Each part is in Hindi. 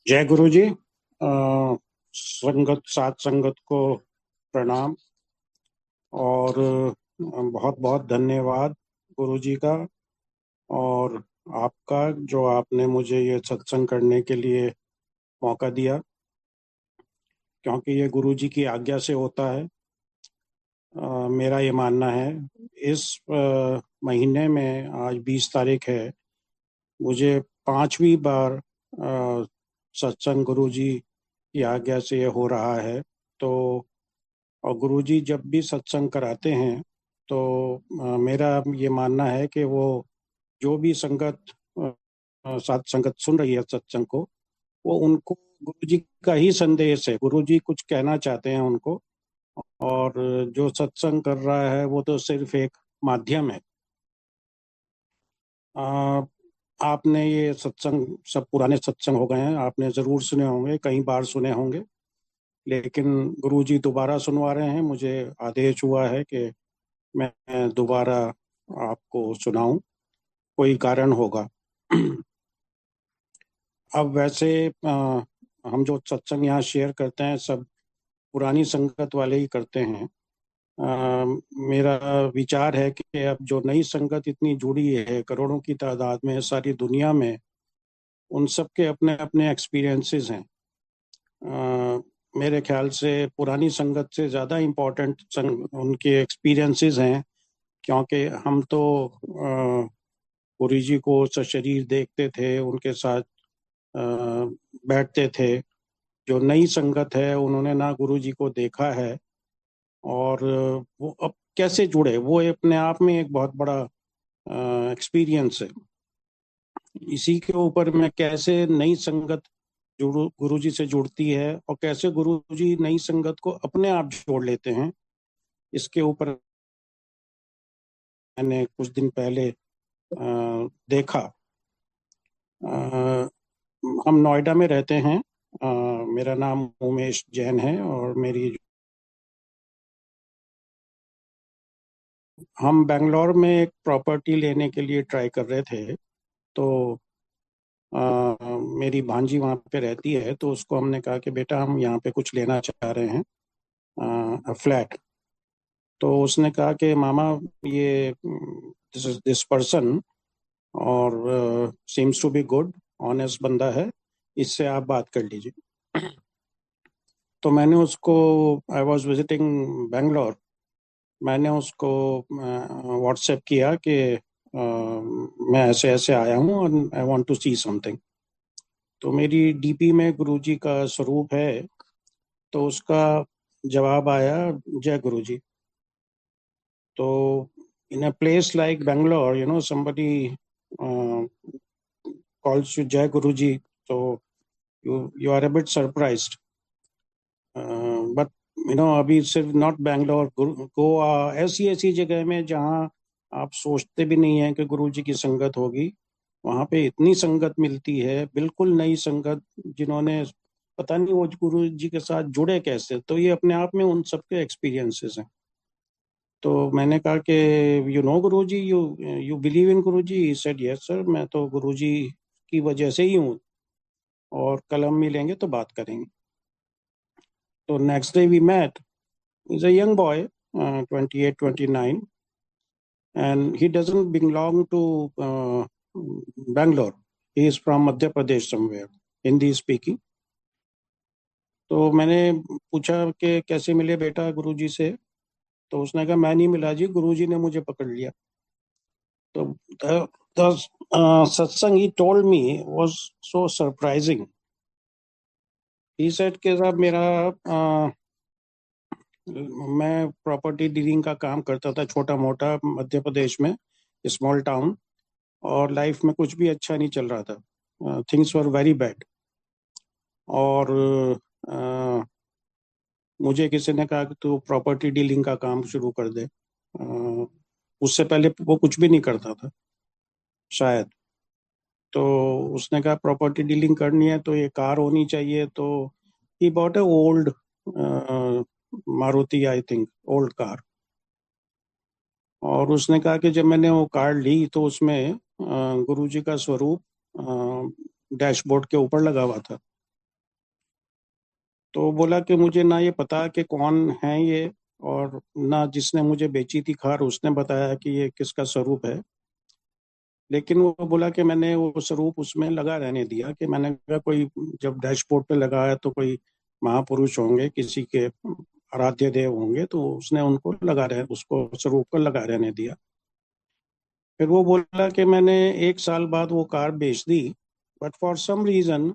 जय गुरु जी। संगत सात संगत को प्रणाम। और बहुत बहुत धन्यवाद गुरु जी का और आपका, जो आपने मुझे ये सत्संग करने के लिए मौका दिया, क्योंकि ये गुरु जी की आज्ञा से होता है। मेरा ये मानना है। इस महीने में आज 20 तारीख है। मुझे पांचवी बार सत्संग गुरु जी की आज्ञा से ये हो रहा है। तो और गुरुजी जब भी सत्संग कराते हैं तो मेरा ये मानना है कि वो जो भी संगत साथ संगत सुन रही है सत्संग को, वो उनको गुरुजी का ही संदेश है। गुरुजी कुछ कहना चाहते हैं उनको, और जो सत्संग कर रहा है वो तो सिर्फ एक माध्यम है। आ, आपने ये सत्संग, सब पुराने सत्संग हो गए हैं, आपने जरूर सुने होंगे, कई बार सुने होंगे। लेकिन गुरुजी दोबारा सुनवा रहे हैं। मुझे आदेश हुआ है कि मैं दोबारा आपको सुनाऊं, कोई कारण होगा। अब वैसे हम जो सत्संग यहाँ शेयर करते हैं सब पुरानी संगत वाले ही करते हैं। मेरा विचार है कि अब जो नई संगत इतनी जुड़ी है, करोड़ों की तादाद में सारी दुनिया में, उन सब के अपने अपने एक्सपीरियंसेस हैं। मेरे ख्याल से पुरानी संगत से ज़्यादा इम्पोर्टेंट उनके एक्सपीरियंसेस हैं, क्योंकि हम तो गुरु जी को सशरीर देखते थे, उनके साथ अ, बैठते थे। जो नई संगत है उन्होंने ना गुरु जी को देखा है, और वो अब कैसे जुड़े, वो अपने आप में एक बहुत बड़ा एक्सपीरियंस है। इसी के ऊपर मैं कैसे नई संगत गुरु जी से जुड़ती है और कैसे गुरु जी नई संगत को अपने आप जोड़ लेते हैं, इसके ऊपर मैंने कुछ दिन पहले देखा। हम नोएडा में रहते हैं। मेरा नाम उमेश जैन है, और मेरी हम बेंगलोर में एक प्रॉपर्टी लेने के लिए ट्राई कर रहे थे। तो अ, मेरी भांजी वहाँ पे रहती है, तो उसको हमने कहा कि बेटा हम यहाँ पे कुछ लेना चाह रहे हैं, फ्लैट। तो उसने कहा कि मामा, ये दिस पर्सन और seems to be good, honest बंदा है, इससे आप बात कर लीजिए। तो मैंने उसको, आई वॉज विजिटिंग बेंगलोर, मैंने उसको व्हाट्सएप किया कि मैं ऐसे ऐसे आया हूँ और I want to see something. तो मेरी डीपी में गुरुजी का स्वरूप है। तो उसका जवाब आया, जय गुरुजी। तो in a place like Bangalore, somebody calls you जय गुरुजी, तो you are a bit surprised. But अभी सिर्फ नॉट बैंगलोर, गोवा, ऐसी ऐसी जगह में जहाँ आप सोचते भी नहीं है कि गुरु जी की संगत होगी, वहाँ पे इतनी संगत मिलती है, बिल्कुल नई संगत, जिन्होंने पता नहीं वो गुरु जी के साथ जुड़े कैसे। तो ये अपने आप में उन सबके एक्सपीरियंसेस हैं। तो मैंने कहा कि गुरु जी, you you believe in Guru ji? Said yes sir, मैं तो गुरु जी की वजह से ही हूँ, और कल हम मिलेंगे तो बात करेंगे। तो next day we met. He's a young boy, 28, 29, and he doesn't belong to Bangalore. He is from Madhya Pradesh somewhere, Hindi speaking. तो मैंने पूछा कि कैसे मिले बेटा गुरुजी से। तो उसने कहा मैं नहीं मिला जी, गुरुजी ने मुझे पकड़ लिया। तो the satsang he told me was so surprising. He said कि साहब मेरा मैं प्रॉपर्टी डीलिंग का काम करता था, छोटा मोटा, मध्य प्रदेश में, स्मॉल टाउन, और लाइफ में कुछ भी अच्छा नहीं चल रहा था। Things were very bad. और अ, मुझे किसी ने कहा कि तू प्रॉपर्टी डीलिंग का काम शुरू कर दे। उससे पहले वो कुछ भी नहीं करता था शायद। तो उसने कहा प्रॉपर्टी डीलिंग करनी है तो ये कार होनी चाहिए। तो he bought A old Maruti, I think, old car. और उसने कहा कि जब मैंने वो कार ली तो उसमें गुरुजी का स्वरूप डैशबोर्ड के ऊपर लगा हुआ था। तो बोला कि मुझे ना ये पता कि कौन है ये, और ना जिसने मुझे बेची थी कार उसने बताया कि ये किसका स्वरूप है। लेकिन वो बोला कि मैंने वो स्वरूप उसमें लगा रहने दिया, कि मैंने कहा कोई जब डैशबोर्ड पे लगा है तो कोई महापुरुष होंगे, किसी के आराध्य देव होंगे, तो उसने उनको लगा रहे उसको स्वरूप को लगा रहने दिया। फिर वो बोला कि मैंने 1 साल बाद वो कार बेच दी, बट फॉर सम रीजन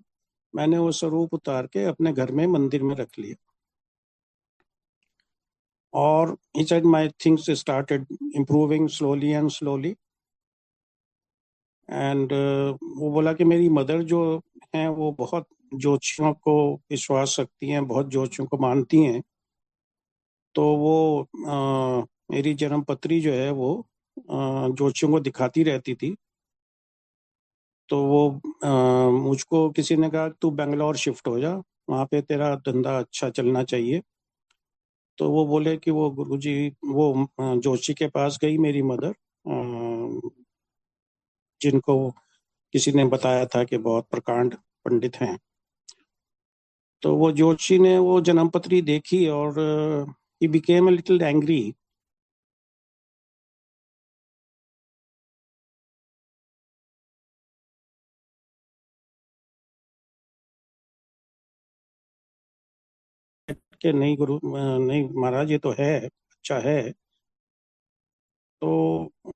मैंने वो स्वरूप उतार के अपने घर में मंदिर में रख लिया। और he said my things started improving slowly and slowly, and वो बोला कि मेरी मदर जो हैं वो बहुत ज्योतिषियों को विश्वास रखती हैं, बहुत ज्योतिषियों को मानती हैं। तो वो मेरी जन्म पत्री जो है वो ज्योतिषियों को दिखाती रहती थी। तो वो मुझको किसी ने कहा तू बेंगलोर शिफ्ट हो जा, वहाँ पे तेरा धंधा अच्छा चलना चाहिए। तो वो बोले कि वो गुरुजी, वो जोशी के पास गई मेरी मदर, जिनको किसी ने बताया था कि बहुत प्रकांड पंडित हैं। तो वो जोशी ने वो जन्मपत्री देखी और he became a little angry. कि नहीं गुरु, नहीं महाराज, ये तो है, अच्छा है। तो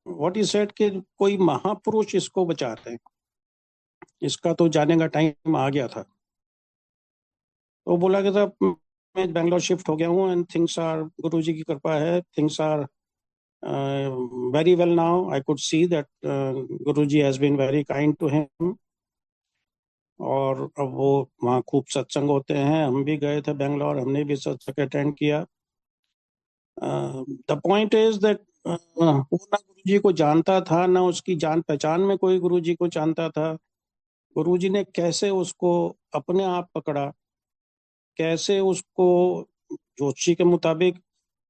व्हाट इज सेड कि कोई महापुरुष इसको बचा रहे हैं, इसका तो जाने का टाइम आ गया था। तो बोला कि साहब मैं बैंगलोर शिफ्ट हो गया हूँ, एंड थिंग्स आर, गुरु जी की कृपा है, things are very well now. I could see that Guru ji has been very kind to him. और अब वो वहाँ खूब सत्संग होते हैं, हम भी गए थे बैंगलोर, हमने भी सत्संग अटेंड किया। द पॉइंट इज दैट वो ना गुरु जी को जानता था, ना उसकी जान पहचान में कोई गुरु जी को जानता था। गुरु जी ने कैसे उसको अपने आप पकड़ा, कैसे उसको जोशी के मुताबिक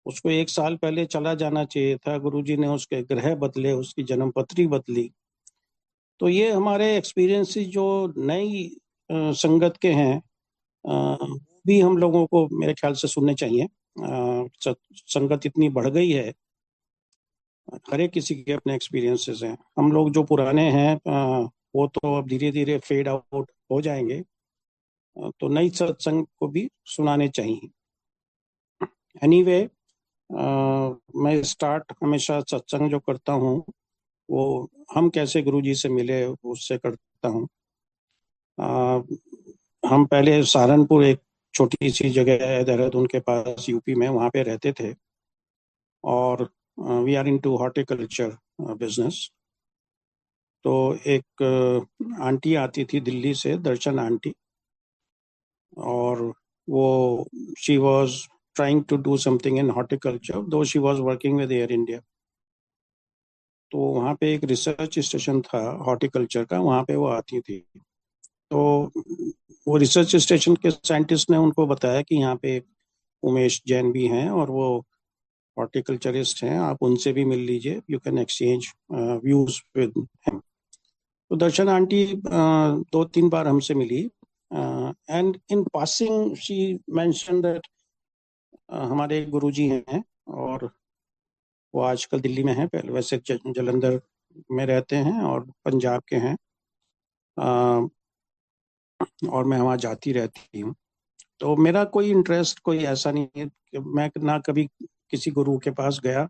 उसको 1 साल पहले चला जाना चाहिए था, गुरुजी ने उसके ग्रह बदले, उसकी जन्मपत्री बदली। तो ये हमारे एक्सपीरियंसेस जो नई संगत के हैं, वो भी हम लोगों को मेरे ख्याल से सुनने चाहिए। संगत इतनी बढ़ गई है, हर एक किसी के अपने एक्सपीरियंसेस हैं। हम लोग जो पुराने हैं वो तो अब धीरे धीरे फेड आउट हो जाएंगे, तो नई सत्संग को भी सुनाने चाहिए। एनीवे, मैं स्टार्ट हमेशा सत्संग जो करता हूँ वो हम कैसे गुरु जी से मिले उससे करता हूँ। हम पहले सहारनपुर, एक छोटी सी जगह है देहरादून के पास यूपी में, वहाँ पे रहते थे। और we are into horticulture business. तो एक आंटी आती थी दिल्ली से, दर्शन आंटी, और वो she was trying to do something in horticulture, though she was working with Air India. तो वहाँ पे एक रिसर्च स्टेशन था हॉर्टिकल्चर का, वहाँ पे वो आती थी। तो वो रिसर्च स्टेशन के साइंटिस्ट ने उनको बताया कि यहाँ पे उमेश जैन भी हैं और वो हॉर्टिकल्चरिस्ट हैं, आप उनसे भी मिल लीजिए, you can exchange views with him. तो दर्शन आंटी 2-3 बार हमसे मिली, and in passing she mentioned that हमारे गुरुजी हैं, और वो आजकल दिल्ली में हैं, पहले वैसे जलंधर में रहते हैं और पंजाब के हैं। और मैं वहाँ जाती रहती हूँ। तो मेरा कोई इंटरेस्ट कोई ऐसा नहीं है कि मैं ना कभी किसी गुरु के पास गया,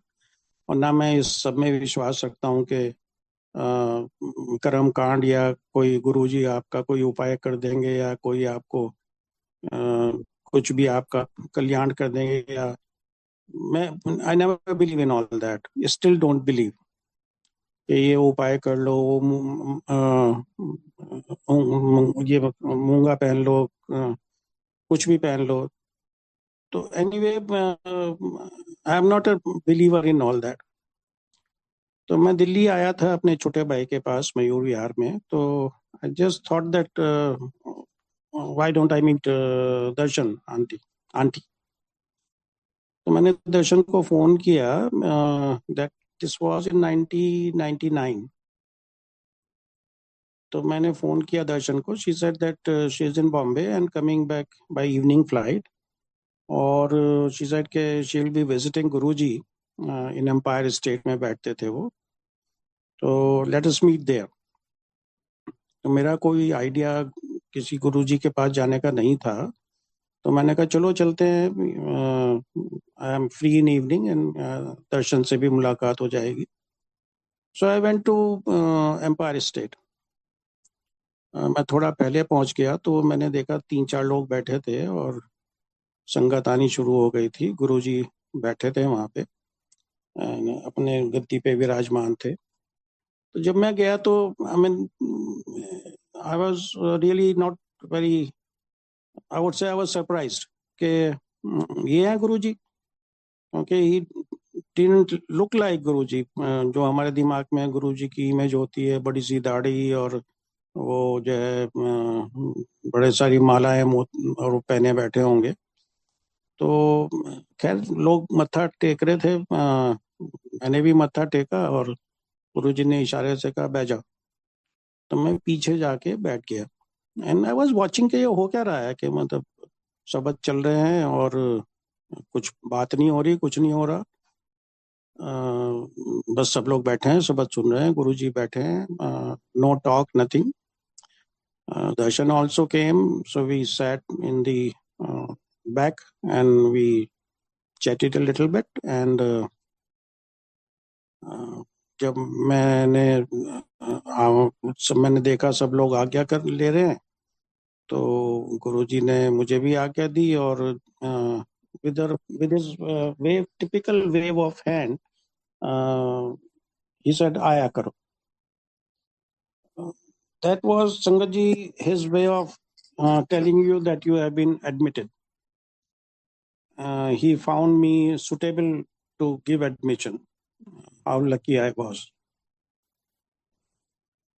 और ना मैं इस सब में विश्वास रखता हूँ कि कर्म कांड या कोई गुरुजी आपका कोई उपाय कर देंगे, या कोई आपको कुछ भी आपका कल्याण कर देंगे, या मैं I never believe in all that, still don't believe कि ये उपाय कर लो, वो ये मूंगा पहन लो, कुछ भी पहन लो। तो anyway, I am not a believer in all that. तो मैं दिल्ली आया था अपने छोटे भाई के पास मयूर विहार में। तो I just thought that why don't I meet Darshan aunty. तो मैंने दर्शन को फोन किया, दैट दिस वाज इन 1999। तो मैंने फ़ोन किया दर्शन को. She said that she is in Bombay and coming back by evening flight. और शी सेड के she will be visiting Guruji in Empire State में बैठते थे वो. तो लेट अस मीट देयर. तो मेरा कोई आइडिया किसी गुरुजी के पास जाने का नहीं था. तो मैंने कहा चलो चलते हैं. I am free in evening and दर्शन से भी मुलाकात हो जाएगी. So I went to Empire State. मैं थोड़ा पहले पहुंच गया तो मैंने देखा 3-4 लोग बैठे थे और संगत आनी शुरू हो गई थी. गुरुजी बैठे थे वहाँ पे, अपने गद्दी पे विराजमान थे. तो जब मैं गया तो I mean I was really not very, I would say I was surprised कि ये हैं गुरुजी. क्योंकि ही डिडंट लुक लाइक गुरुजी. जो हमारे दिमाग में गुरुजी की इमेज होती है, बड़ी सी दाढ़ी और वो जो है बड़े सारी मालाएं और वो पहने बैठे होंगे. तो खैर लोग मत्था टेक रहे थे. मैंने भी मत्था टेका और गुरुजी ने इशारे से कहा बैठ जाओ. तो मैं पीछे जाके बैठ गया. एंड आई वाज वाचिंग कि ये हो क्या रहा है, कि मतलब शब्द चल रहे हैं और कुछ बात नहीं हो रही, कुछ नहीं हो रहा. बस सब लोग बैठे हैं, शब्द सुन रहे हैं, गुरुजी बैठे हैं. No talk, nothing. Darshan also came, so we sat in the back and we chatted a little bit. And जब मैंने देखा सब लोग आज्ञा कर ले रहे हैं, तो गुरुजी ने मुझे भी आज्ञा दी. और with his wave, typical wave of hand, he said आया करो. That was Sangatji, his way of telling you that you have been admitted. He found me suitable to give admission. How lucky I was.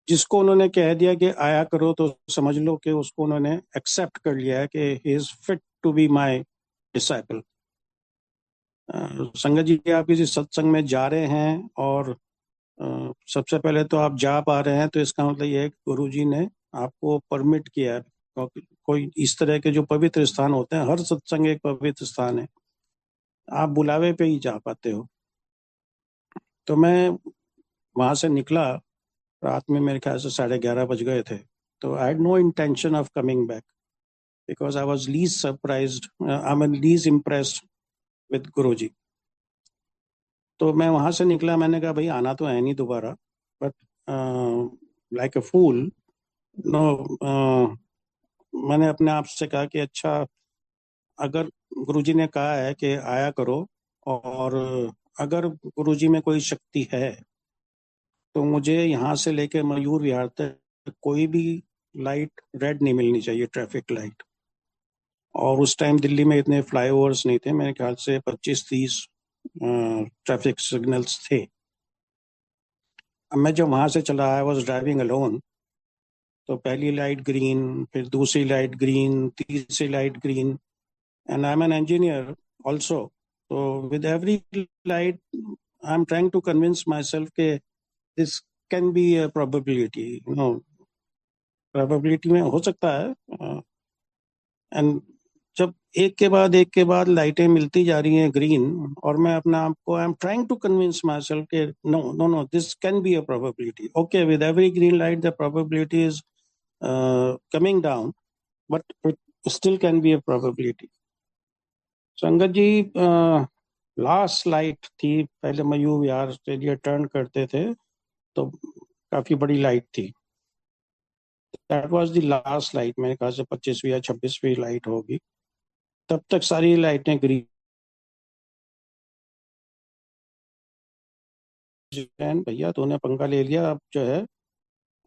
जिसको उन्होंने कह दिया कि आया करो, तो समझ लो कि उसको उन्होंने एक्सेप्ट कर लिया है कि he is fit to be my disciple. संगत जी, आप किसी सत्संग में जा रहे हैं और सबसे पहले तो आप जा पा रहे हैं, तो इसका मतलब ये है कि गुरु जी ने आपको परमिट किया है. कोई इस तरह के जो पवित्र स्थान होते हैं, हर सत्संग एक पवित्र स्थान है, आप बुलावे पे ही जा पाते हो. तो मैं वहां से निकला. रात में मेरे ख्याल से 11:30 बज गए थे. तो I had no intention of coming back because I was least surprised, I mean least impressed with Guruji. तो मैं वहां से निकला. मैंने कहा भाई आना तो है नहीं दोबारा, but like a fool no, मैंने अपने आप से कहा कि अच्छा, अगर गुरुजी ने कहा है कि आया करो, और अगर गुरुजी में कोई शक्ति है, तो मुझे यहाँ से लेके मयूर विहार तक कोई भी लाइट रेड नहीं मिलनी चाहिए, ट्रैफिक लाइट. और उस टाइम दिल्ली में इतने फ्लाईओवर्स नहीं थे, मेरे ख्याल से 25-30 ट्रैफिक सिग्नल्स थे. अब मैं जब वहां से चला, आई वॉज ड्राइविंग अलोन, तो पहली लाइट ग्रीन, फिर दूसरी लाइट ग्रीन, तीसरी light green. And I am an engineer also. तो with every light I am trying to convince my self के this can be a probability, probability में हो सकता है. एंड जब एक के बाद लाइटें मिलती जा रही हैं ग्रीन, और मैं अपना आप को I am trying to convince my self के no no no, this can be a probability. Okay, with every green light the probability is coming down, but it still can be a probability. Sangat ji, last light थी. पहले मयूर विहार से ये टर्न करते थे, तो काफी बड़ी लाइट थी. That was the last light. मेरे ख्याल से 25वीं या 26वीं लाइट होगी. तब तक सारी लाइटें ग्रीन. भैया तूने पंगा ले लिया, अब जो है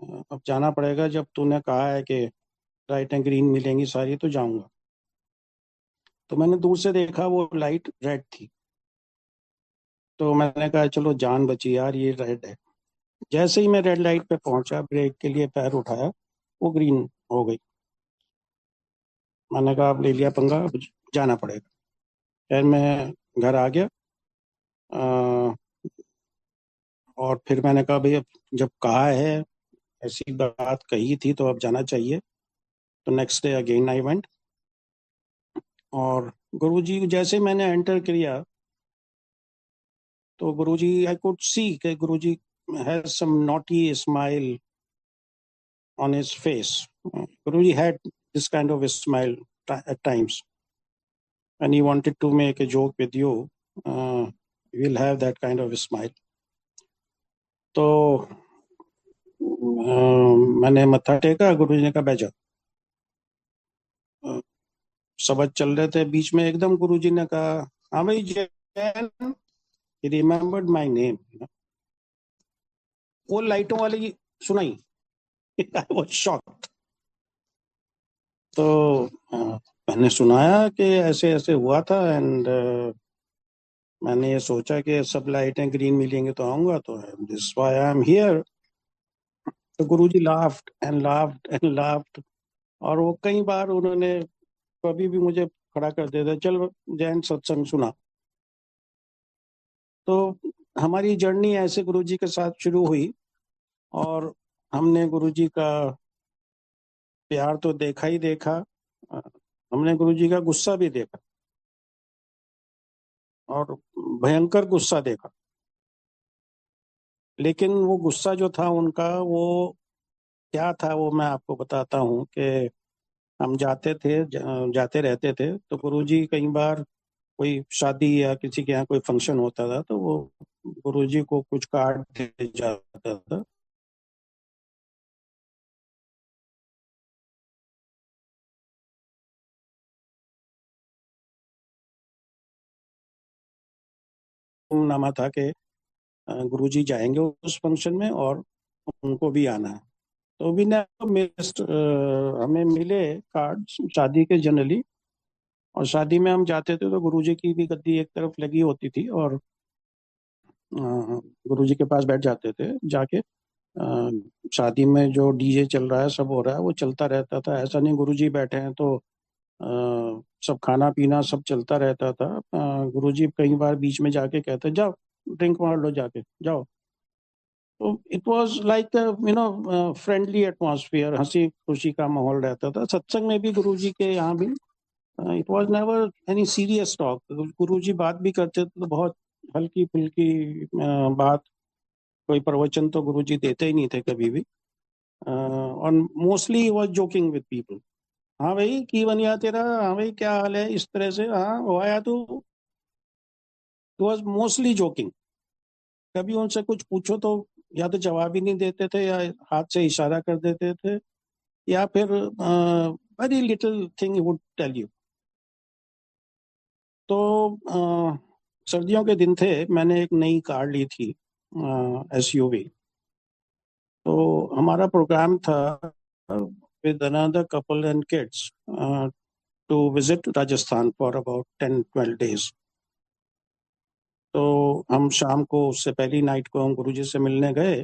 अब जाना पड़ेगा. जब तूने कहा है कि लाइटें ग्रीन मिलेंगी सारी, तो जाऊंगा. तो मैंने दूर से देखा, वो लाइट रेड थी. तो मैंने कहा चलो जान बची यार, ये रेड है. जैसे ही मैं रेड लाइट पे पहुंचा, ब्रेक के लिए पैर उठाया, वो ग्रीन हो गई. मैंने कहा अब ले लिया पंगा, अब जाना पड़ेगा. फिर मैं घर आ गया. अ, और फिर मैंने कहा भाई अब जब कहा है ऐसी बात कही थी तो अब जाना चाहिए। तो next day again I went, और गुरुजी जैसे मैंने एंटर किया तो गुरुजी, आई कुड सी कि Guruji has some naughty smile on his face. Guruji had this kind of a smile at times. When he wanted to make a joke with you, he will have that kind of a smile. तो मैंने मत्था टेका, गुरुजी ने कहा बैठ जाओ। सबक चल रहे थे, बीच में एकदम गुरुजी ने कहा, हाँ भाई Jain, he remembered my name. वो लाइटों वाली सुनाई। I was shocked. तो मैंने सुनाया कि ऐसे ऐसे हुआ था, एंड मैंने ये सोचा कि सब लाइटें ग्रीन मिलेंगे तो आऊंगा, तो this why I am here. तो Guruji laughed and laughed and laughed, और वो कई बार उन्होंने कभी भी मुझे खड़ा कर देता, चल जैन सत्संग सुना। तो हमारी जर्नी ऐसे गुरुजी के साथ शुरू हुई, और हमने गुरुजी का प्यार तो देखा ही देखा, हमने गुरुजी का गुस्सा भी देखा, और भयंकर गुस्सा देखा। लेकिन वो गुस्सा जो था उनका, वो क्या था वो मैं आपको बताता हूँ कि हम जाते रहते थे, तो गुरुजी कई बार कोई शादी या किसी के यहाँ कोई फंक्शन होता था तो वो गुरुजी को कुछ कार्ड दे जाता था। नामा था कि गुरुजी जाएंगे उस फंक्शन में और उनको भी आना है। तो भी ने मिस्ड, हमें मिले कार्ड शादी के जनरली, और शादी में हम जाते थे तो गुरुजी की भी गद्दी एक तरफ लगी होती थी, और गुरुजी के पास बैठ जाते थे जाके। शादी में जो डीजे चल रहा है, सब हो रहा है, वो चलता रहता था। ऐसा नहीं गुरुजी बैठे हैं तो सब खाना पीना सब चलता रहता था। गुरुजी कई बार बीच में जाके कहते, जाओ ड्रिंक मार लो, जाके जाओ। तो it was like friendly atmosphere, हंसी खुशी का माहौल रहता था। सत्संग में भी गुरुजी के यहाँ भी it was never any serious talk. Guruji बात भी करते थे तो बहुत हल्की फुल्की बात, कोई प्रवचन तो गुरुजी देते ही नहीं थे कभी भी। और mostly was joking with people. हाँ भाई की बनिया तेरा, हाँ भाई क्या हाल है, इस तरह से, हाँ वो आया तो वाज मोस्टली जोकिंग। कभी उनसे कुछ पूछो तो या तो जवाब ही नहीं देते थे, या हाथ से इशारा कर देते थे, या फिर very little thing would tell you. तो सर्दियों के दिन थे, मैंने एक नई कार ली थी, एसयूवी। तो हमारा प्रोग्राम था with another couple and kids to visit Rajasthan for about 10-12 days. तो हम शाम को, उससे पहली नाइट को हम गुरुजी से मिलने गए।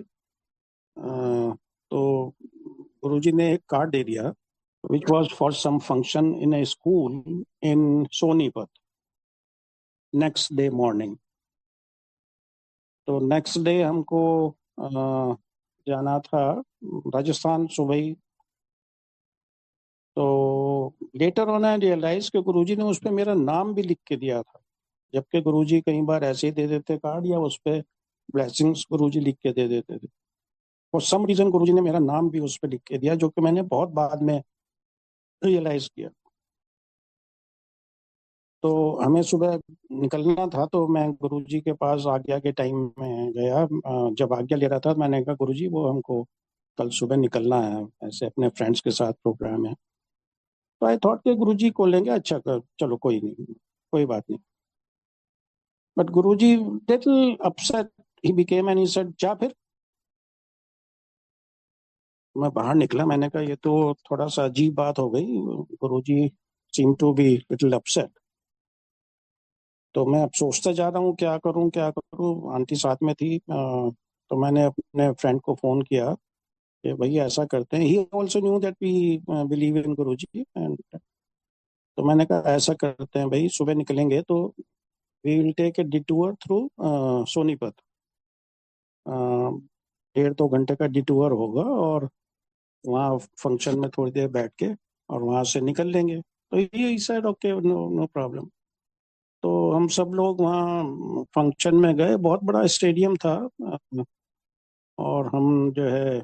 तो गुरुजी ने एक कार्ड दे दिया which was for some function in a school in Sonipat next day morning. तो नेक्स्ट डे हमको जाना था राजस्थान सुबह ही। तो लेटर ऑन आई रियलाइज कि गुरुजी ने उस पर मेरा नाम भी लिख के दिया था, जबकि गुरुजी कई बार ऐसे ही दे देते कार्ड, या उस पर ब्लेसिंग्स गुरुजी लिख के दे देते थे। फॉर सम रीजन गुरुजी ने मेरा नाम भी उस पर लिख के दिया, जो कि मैंने बहुत बाद में रियलाइज किया। तो हमें सुबह निकलना था, तो मैं गुरुजी के पास आज्ञा के टाइम में गया। जब आज्ञा ले रहा था मैंने कहा, गुरुजी वो हमको कल सुबह निकलना है, ऐसे अपने फ्रेंड्स के साथ प्रोग्राम है। तो आई थॉट के गुरुजी को लेंगे, अच्छा कर चलो कोई नहीं, कोई बात नहीं। But Guruji little upset he became and he said, जा फिर। मैं बाहर निकला, मैंने कहा ये तो थोड़ा सा अजीब बात हो गई, Guruji seem to be little upset. तो मैं अब सोचता जा रहा हूँ क्या करूँ क्या करूँ, आंटी साथ में थी। तो मैंने अपने फ्रेंड को फोन किया कि भैया ऐसा करते हैं, he also knew that we believe in Guruji. And तो मैंने कहा ऐसा करते हैं भाई, सुबह निकलेंगे तो we will take a detour through Sonipat. 1.5-2 घंटे का डिटूर होगा, और वहाँ फंक्शन में थोड़ी देर बैठ के और वहां से निकल लेंगे। तो ये side okay, no no problem. तो हम सब लोग वहाँ फंक्शन में गए, बहुत बड़ा स्टेडियम था। और हम जो है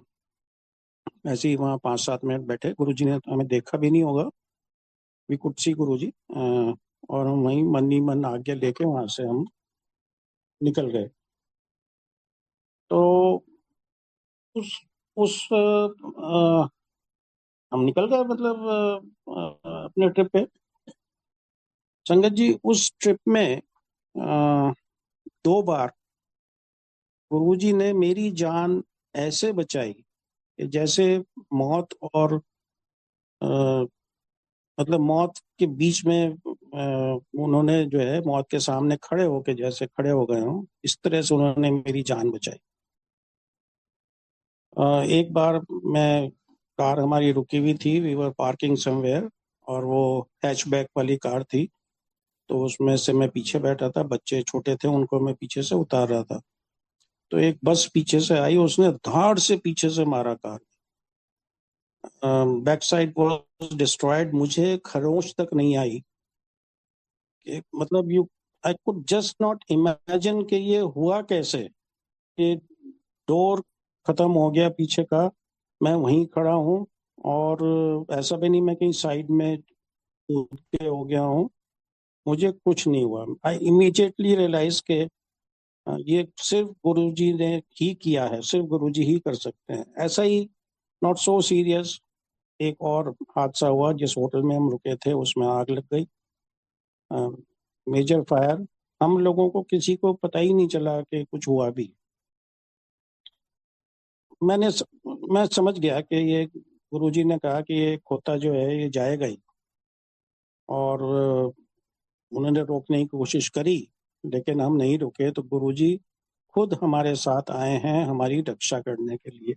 ऐसे ही वहाँ 5-7 मिनट बैठे, गुरुजी ने हमें देखा भी नहीं होगा, वी कुड सी गुरुजी। और हम वहीं मन ही मन आज्ञा लेके वहां से हम निकल गए। तो उस उस हम निकल गए, मतलब अपने ट्रिप पे। संगत जी, उस ट्रिप में 2 बार गुरुजी ने मेरी जान ऐसे बचाई कि जैसे मौत और मतलब मौत के बीच में उन्होंने जो है मौत के सामने खड़े होके जैसे खड़े हो गए हों, इस तरह से उन्होंने मेरी जान बचाई। एक बार मैं कार हमारी रुकी हुई थी, वी वर पार्किंग समवेयर, और वो हैचबैक वाली कार थी। तो उसमें से मैं पीछे बैठा था, बच्चे छोटे थे, उनको मैं पीछे से उतार रहा था। तो एक बस पीछे से आई, उसने धाड़ से पीछे से मारा car. Back side was destroyed, मुझे खरोंच तक नहीं आई। कि मतलब you I could just not imagine कि ये हुआ कैसे, कि डोर खत्म हो गया पीछे का, मैं वहीं खड़ा हूँ, और ऐसा भी नहीं मैं कहीं साइड में कूद के हो गया हूँ, मुझे कुछ नहीं हुआ। आई इमीडिएटली रियलाइज के ये सिर्फ गुरुजी ने ही किया है, सिर्फ गुरुजी ही कर सकते हैं ऐसा ही। नॉट सो सीरियस, एक और हादसा हुआ, जिस होटल में हम रुके थे उसमें आग लग गई, मेजर फायर। हम लोगों को किसी को पता ही नहीं चला कि कुछ हुआ भी। मैंने मैं समझ गया कि ये गुरुजी ने कहा कि ये खोता जो है ये जाएगा ही, और उन्होंने रोकने की कोशिश करी, लेकिन हम नहीं रुके। तो गुरुजी खुद हमारे साथ आए हैं हमारी रक्षा करने के लिए।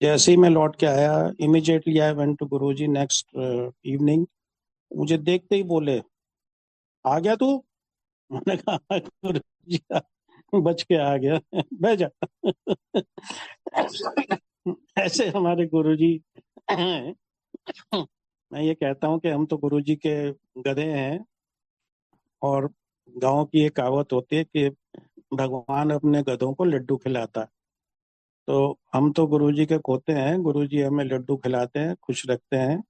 जैसे ही मैं लौट के आया, immediately I went to Guruji next evening. मुझे देखते ही बोले, आ गया तू? मैंने कहा गुरुजी बच के आ गया बह जा ऐसे हमारे गुरुजी हैं। मैं ये कहता हूँ कि हम तो गुरुजी के गधे हैं। और गांव की एक कहावत होती है कि भगवान अपने गधों को लड्डू खिलाता है। तो हम तो गुरुजी के खोते हैं, गुरुजी हमें लड्डू खिलाते हैं, खुश रखते हैं,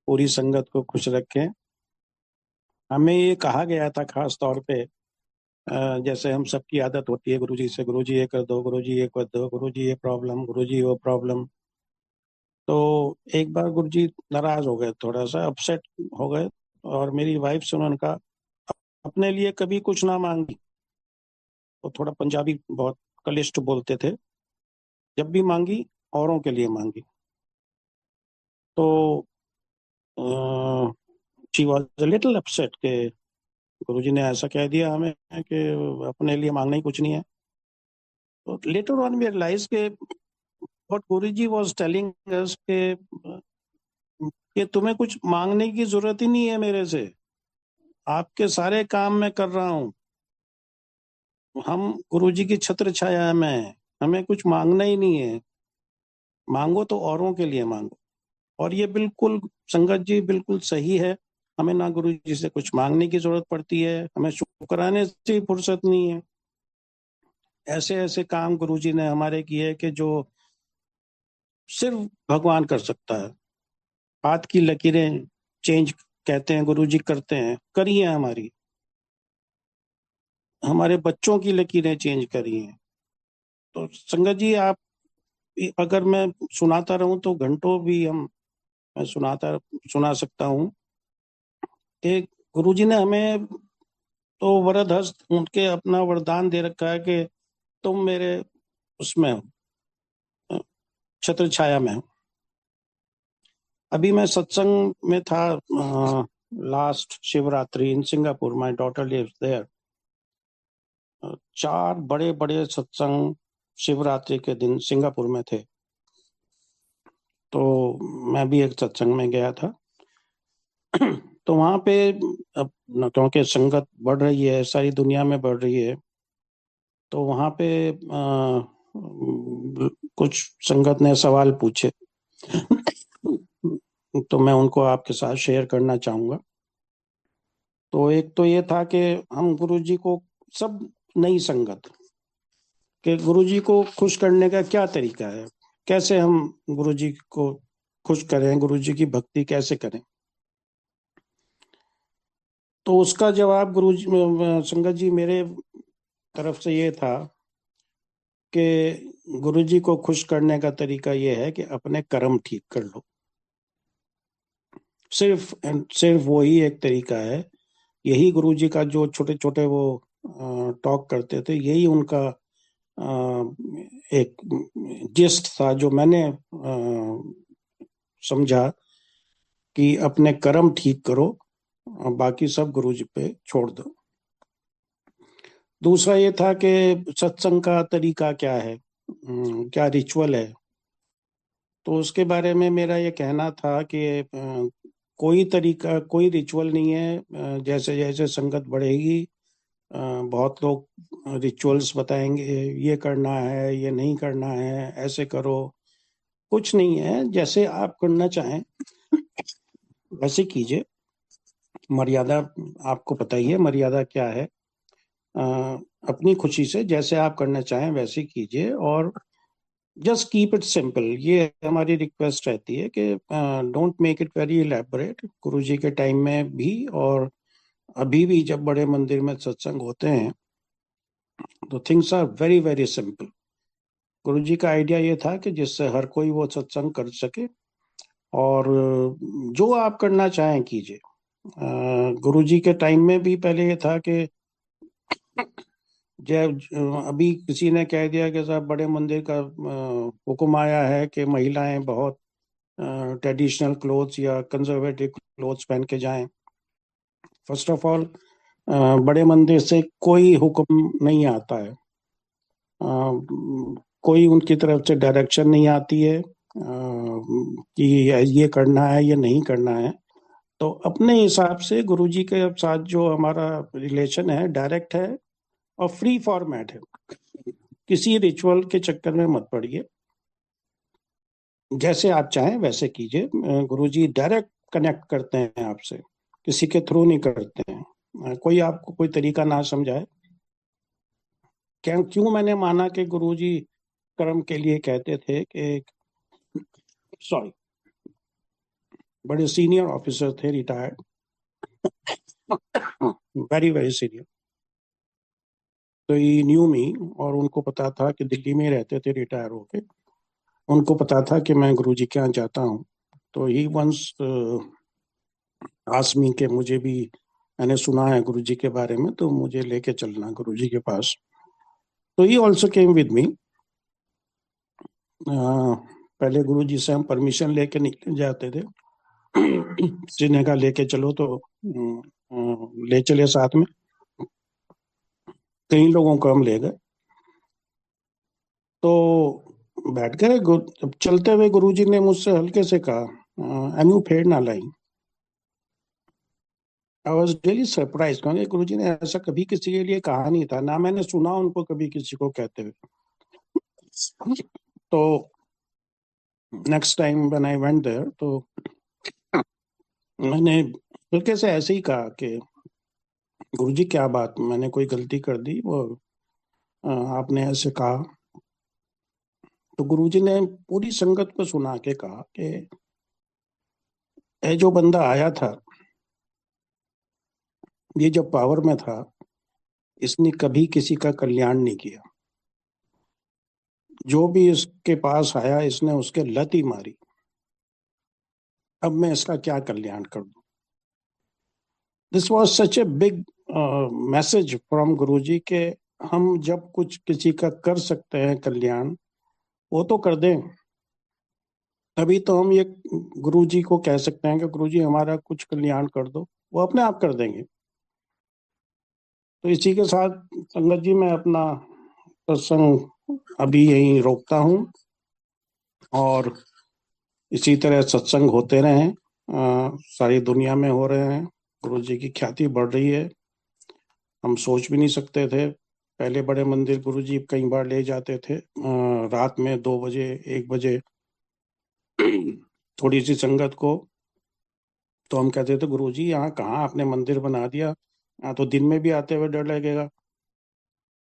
पूरी संगत को खुश रखें। हमें ये कहा गया था खास तौर पे, जैसे हम सबकी आदत होती है गुरुजी से, गुरुजी ये कर दो, गुरुजी ये कर दो, गुरुजी ये प्रॉब्लम, गुरुजी वो प्रॉब्लम। तो एक बार गुरुजी नाराज हो गए, थोड़ा सा अपसेट हो गए, और मेरी वाइफ से उन्होंने कहा, अपने लिए कभी कुछ ना मांगी। वो थोड़ा पंजाबी बहुत कलिष्ठ बोलते थे। जब भी मांगी, औरों के लिए मांगी। तो she was a little upset के गुरुजी ने ऐसा कह दिया हमें कि अपने लिए मांगना ही कुछ नहीं है। तो लेटर ऑन वी रियलाइज के what Guruji was telling us कि तुम्हें कुछ मांगने की जरूरत ही नहीं है मेरे से, आपके सारे काम मैं कर रहा हूँ। हम गुरुजी की छत्र छाया में हैं, हमें कुछ मांगना ही नहीं है। मांगो तो औरों के लिए मांगो। और ये बिल्कुल संगत जी बिल्कुल सही है। हमें ना गुरु जी से कुछ मांगने की जरूरत पड़ती है, हमें शुक्राने से ही फुर्सत नहीं है। ऐसे ऐसे काम गुरु जी ने हमारे किए कि जो सिर्फ भगवान कर सकता है। हाथ की लकीरें चेंज कहते हैं गुरु जी करते हैं, करी है हमारी। हमारे बच्चों की लकीरें चेंज करी हैं। तो संगत जी, आप अगर मैं सुनाता रहूं तो घंटों भी हम मैं सुना सकता हूँ कि गुरुजी ने हमें तो वरद हस्त उनके अपना वरदान दे रखा है कि तुम मेरे उसमें हो, छत्र छाया में हो। अभी मैं सत्संग में था, last Shivratri in Singapore, my daughter lives there. 4 बड़े बड़े सत्संग शिवरात्रि के दिन सिंगापुर में थे। तो मैं भी एक सत्संग में गया था। तो वहां पे अब क्योंकि संगत बढ़ रही है, सारी दुनिया में बढ़ रही है, तो वहां पे कुछ संगत ने सवाल पूछे, तो मैं उनको आपके साथ शेयर करना चाहूंगा। तो एक तो ये था कि हम गुरुजी को, सब नई संगत, कि गुरुजी को खुश करने का क्या तरीका है, कैसे हम गुरुजी को खुश करें, गुरुजी की भक्ति कैसे करें। तो उसका जवाब गुरुजी, संगत जी, मेरे तरफ से ये था कि गुरुजी को खुश करने का तरीका ये है कि अपने कर्म ठीक कर लो। सिर्फ सिर्फ वही एक तरीका है। यही गुरुजी का जो छोटे छोटे वो टॉक करते थे, यही उनका एक जिस्ट था जो मैंने समझा कि अपने कर्म ठीक करो, बाकी सब गुरुजी पे छोड़ दो। दूसरा ये था कि सत्संग का तरीका क्या है, क्या रिचुअल है। तो उसके बारे में मेरा ये कहना था कि कोई तरीका, कोई रिचुअल नहीं है। जैसे जैसे संगत बढ़ेगी, बहुत लोग रिचुअल्स बताएंगे, ये करना है, ये नहीं करना है, ऐसे करो। कुछ नहीं है, जैसे आप करना चाहें वैसे कीजिए। मर्यादा, आपको पता ही है मर्यादा क्या है। अ, अपनी खुशी से जैसे आप करना चाहें वैसे कीजिए, और जस्ट कीप इट सिंपल। ये हमारी रिक्वेस्ट रहती है कि don't make it very elaborate. गुरु जी के टाइम में भी और अभी भी जब बड़े मंदिर में सत्संग होते हैं तो things are very very simple. Guru ji का आइडिया ये था कि जिससे हर कोई वो सत्संग कर सके, और जो आप करना चाहें कीजिए। गुरु जी के टाइम में भी पहले ये था कि जब अभी किसी ने कह दिया कि साहब बड़े मंदिर का हुक्म आया है कि महिलाएं बहुत ट्रेडिशनल क्लोथ्स या कंजर्वेटिव क्लोथ्स पहन के जाएं। फर्स्ट ऑफ ऑल, बड़े मंदिर से कोई हुक्म नहीं आता है। कोई उनकी तरफ से डायरेक्शन नहीं आती है कि ये करना है, ये नहीं करना है। तो अपने हिसाब से गुरुजी के साथ जो हमारा रिलेशन है, डायरेक्ट है और फ्री फॉर्मेट है। किसी रिचुअल के चक्कर में मत पड़िए, जैसे आप चाहें वैसे कीजिए। गुरुजी डायरेक्ट कनेक्ट करते हैं आपसे, किसी के थ्रू नहीं करते हैं। कोई आपको कोई तरीका ना समझाए। क्यों मैंने माना कि गुरुजी कर्म के लिए कहते थे कि, सॉरी, बड़े सीनियर ऑफिसर थे, रिटायर्ड, वेरी वेरी सीनियर। तो ही न्यू मी, और उनको पता था कि दिल्ली में रहते थे रिटायर होके। उनको पता था कि मैं गुरुजी के यहाँ जाता हूँ। तो ही वंस आस्मी के, मुझे भी, मैंने सुना है गुरुजी के बारे में, तो मुझे लेके चलना गुरुजी के पास। तो he also came with me. पहले गुरुजी से हम परमिशन लेके निकल जाते थे। जिन्हें का लेके चलो तो ले चले साथ में। कई लोगों को हम ले गए। तो बैठ गए। जब चलते हुए गुरुजी ने मुझसे हल्के से कहा, एनू फेड ना लाई। आई वॉज रियली सरप्राइज, क्योंकि गुरुजी ने ऐसा कभी किसी के लिए कहा नहीं था, ना मैंने सुना उनको कभी किसी को कहते हुए। तो next time when I went there, तो मैंने हल्के से ऐसे ही कहा कि गुरुजी क्या बात, मैंने कोई गलती कर दी, वो आपने ऐसे कहा। तो गुरुजी ने पूरी संगत को सुना के कहा कि ये जो बंदा आया था, ये जब पावर में था, इसने कभी किसी का कल्याण नहीं किया। जो भी इसके पास आया, इसने उसके लत ही मारी। अब मैं इसका क्या कल्याण कर दूं। This was such a big message from Guruji के हम जब कुछ किसी का कर सकते हैं कल्याण, वो तो कर दें। तभी तो हम ये गुरुजी को कह सकते हैं कि गुरुजी हमारा कुछ कल्याण कर दो। वो अपने आप कर देंगे। तो इसी के साथ संगत जी, मैं अपना सत्संग अभी यहीं रोकता हूँ, और इसी तरह सत्संग होते रहें। सारी दुनिया में हो रहे हैं। गुरु जी की ख्याति बढ़ रही है, हम सोच भी नहीं सकते थे। पहले बड़े मंदिर गुरुजी कई बार ले जाते थे, रात में 2 बजे 1 बजे थोड़ी सी संगत को। तो हम कहते थे गुरुजी यहाँ कहाँ आपने मंदिर बना दिया, यहाँ तो दिन में भी आते हुए डर लगेगा।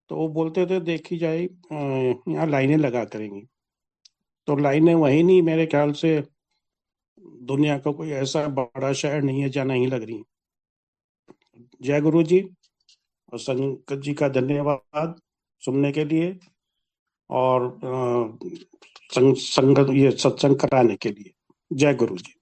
तो वो बोलते थे देखी जाए, यहाँ लाइनें लगा करेंगी। तो लाइनें वही नहीं, मेरे ख्याल से दुनिया का कोई ऐसा बड़ा शहर नहीं है जहाँ नहीं लग रही। जय गुरु जी। और संगत जी का धन्यवाद सुनने के लिए, और संगत ये सत्संग कराने के लिए। जय गुरु जी।